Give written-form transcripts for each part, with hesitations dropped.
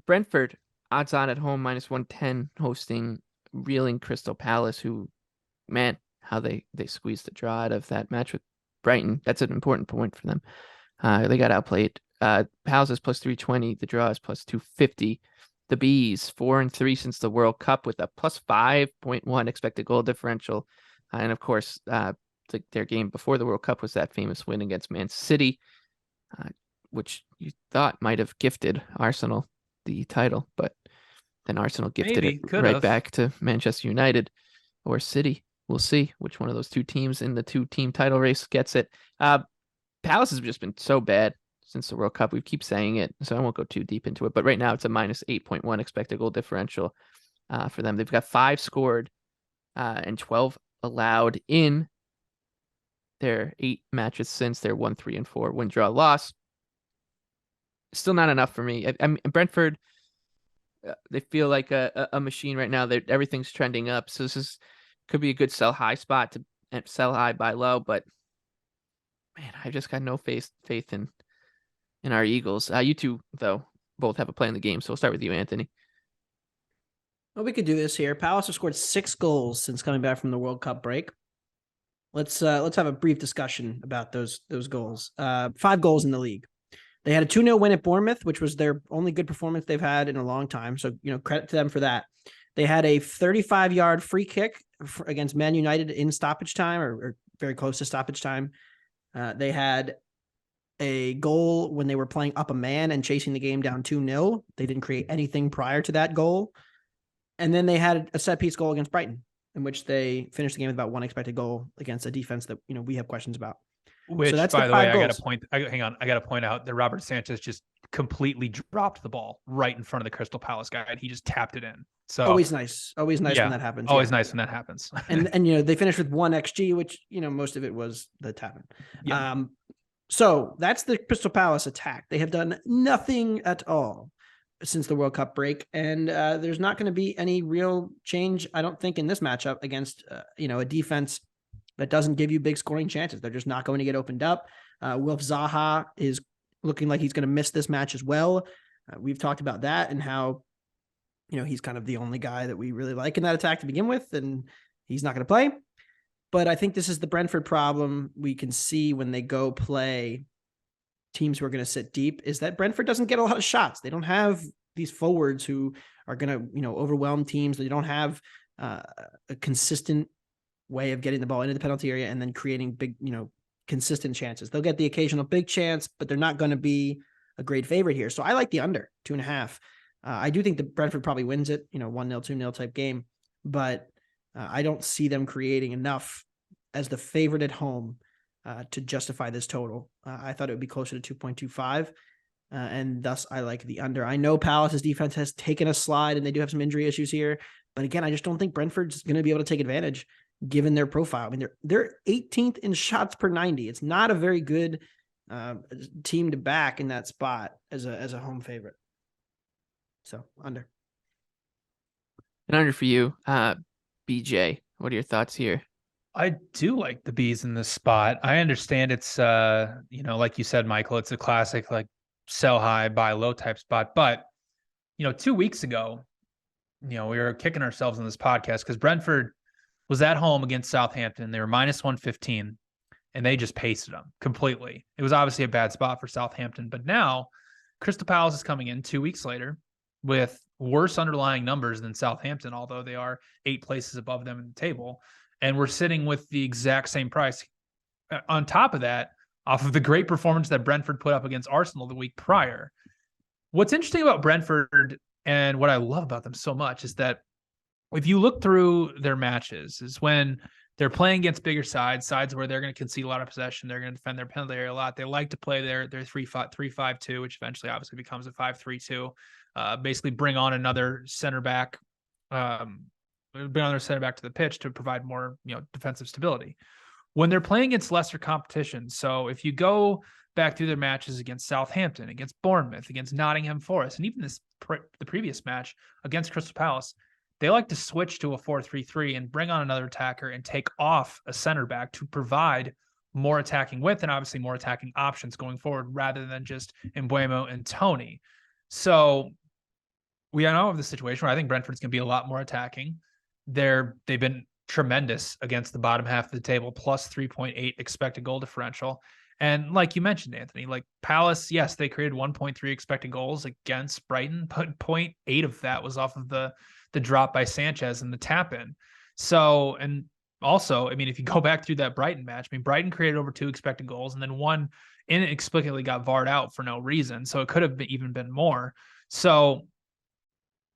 Brentford, odds on at home, -110, hosting reeling Crystal Palace, who, man, how they squeezed the draw out of that match with Brighton. That's an important point for them. They got outplayed. Palace is +320. The draw is +250. The Bees, 4-3 since the World Cup with a +5.1 expected goal differential. And of course, their game before the World Cup was that famous win against Man City, which you thought might have gifted Arsenal the title, but then Arsenal gifted Maybe it could right have. back to Manchester United or City. We'll see which one of those two teams in the two-team title race gets it. Palace has just been so bad since the World Cup. We keep saying it, so I won't go too deep into it. But right now, it's a -8.1 expected goal differential for them. They've got 5 scored and 12 allowed in their 8 matches since their 1-3-4 win, draw, loss. Still not enough for me. Brentford, they feel like a machine right now. Everything's trending up, so this could be a good sell high spot to sell high, buy low. But man, I just got no faith in our Eagles. You two, though, both have a play in the game, so we'll start with you, Anthony. Well, we could do this here. Palace have scored 6 goals since coming back from the World Cup break. Let's have a brief discussion about those goals. 5 goals in the league. They had a 2-0 win at Bournemouth, which was their only good performance they've had in a long time. So, credit to them for that. They had a 35-yard free kick against Man United in stoppage time, or very close to stoppage time. They had a goal when they were playing up a man and chasing the game down 2-0. They didn't create anything prior to that goal. And then they had a set-piece goal against Brighton, in which they finished the game with about 1 expected goal against a defense that, we have questions about. Which, so that's by the way, goals. hang on. I got to point out that Robert Sanchez just completely dropped the ball right in front of the Crystal Palace guy, and he just tapped it in. So always nice when that happens. Always nice when that happens. and they finished with 1 XG, which, most of it was the tapping. Yeah. So that's the Crystal Palace attack. They have done nothing at all since the World Cup break. And there's not going to be any real change, I don't think, in this matchup against, a defense that doesn't give you big scoring chances. They're just not going to get opened up. Wilf Zaha is looking like he's going to miss this match as well. We've talked about that and how, he's kind of the only guy that we really like in that attack to begin with, and he's not going to play. But I think this is the Brentford problem we can see when they go play teams who are going to sit deep, is that Brentford doesn't get a lot of shots. They don't have these forwards who are going to, overwhelm teams. They don't have a consistent way of getting the ball into the penalty area and then creating big, consistent chances. They'll get the occasional big chance, but they're not going to be a great favorite here. So I like the under 2.5. I do think that Brentford probably wins it, 1-0, 2-0 type game, but I don't see them creating enough as the favorite at home to justify this total. I thought it would be closer to 2.25, and thus I like the under. I know Palace's defense has taken a slide and they do have some injury issues here, but again, I just don't think Brentford's going to be able to take advantage given their profile. I mean, they're 18th in shots per 90. It's not a very good team to back in that spot as a home favorite. So under. And under for you, BJ. What are your thoughts here? I do like the Bees in this spot. I understand it's, like you said, Michael, it's a classic, like, sell high, buy low type spot. But, 2 weeks ago, we were kicking ourselves in this podcast because Brentford was at home against Southampton. They were -115, and they just pasted them completely. It was obviously a bad spot for Southampton. But now Crystal Palace is coming in 2 weeks later with worse underlying numbers than Southampton, although they are 8 places above them in the table. And we're sitting with the exact same price. On top of that, off of the great performance that Brentford put up against Arsenal the week prior. What's interesting about Brentford and what I love about them so much is that if you look through their matches, is when they're playing against bigger sides where they're going to concede a lot of possession, they're going to defend their penalty area a lot. They like to play their 3-5-2, which eventually obviously becomes a 5-3-2. Basically bring on another center back, bring another center back to the pitch to provide more, defensive stability. When they're playing against lesser competition, so if you go back through their matches against Southampton, against Bournemouth, against Nottingham Forest, and even the previous match against Crystal Palace, they like to switch to a 4-3-3 and bring on another attacker and take off a center back to provide more attacking width and obviously more attacking options going forward rather than just Mbeumo and Toney. So we now have the situation where I think Brentford's going to be a lot more attacking. They've been tremendous against the bottom half of the table, plus 3.8 expected goal differential. And like you mentioned, Anthony, like Palace, yes, they created 1.3 expected goals against Brighton, but 0.8 of that was off of the drop by Sanchez and the tap in. So, and also, I mean, if you go back through that Brighton match, I mean, Brighton created over 2 expected goals, and then one inexplicably got VAR'd out for no reason. So it could have even been more. So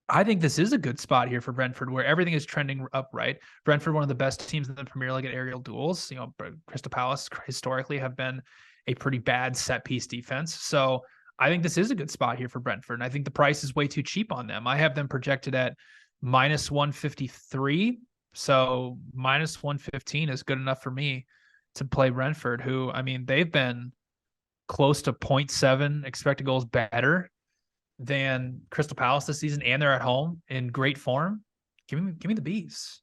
I think this is a good spot here for Brentford, where everything is trending upright. Brentford, one of the best teams in the Premier League at aerial duels. You know, Crystal Palace historically have been a pretty bad set piece defense. So I think this is a good spot here for Brentford. And I think the price is way too cheap on them. I have them projected at minus 153. So minus 115 is good enough for me to play Brentford, who, I mean, they've been close to 0.7 expected goals better than Crystal Palace this season, and they're at home in great form. Give me the bees.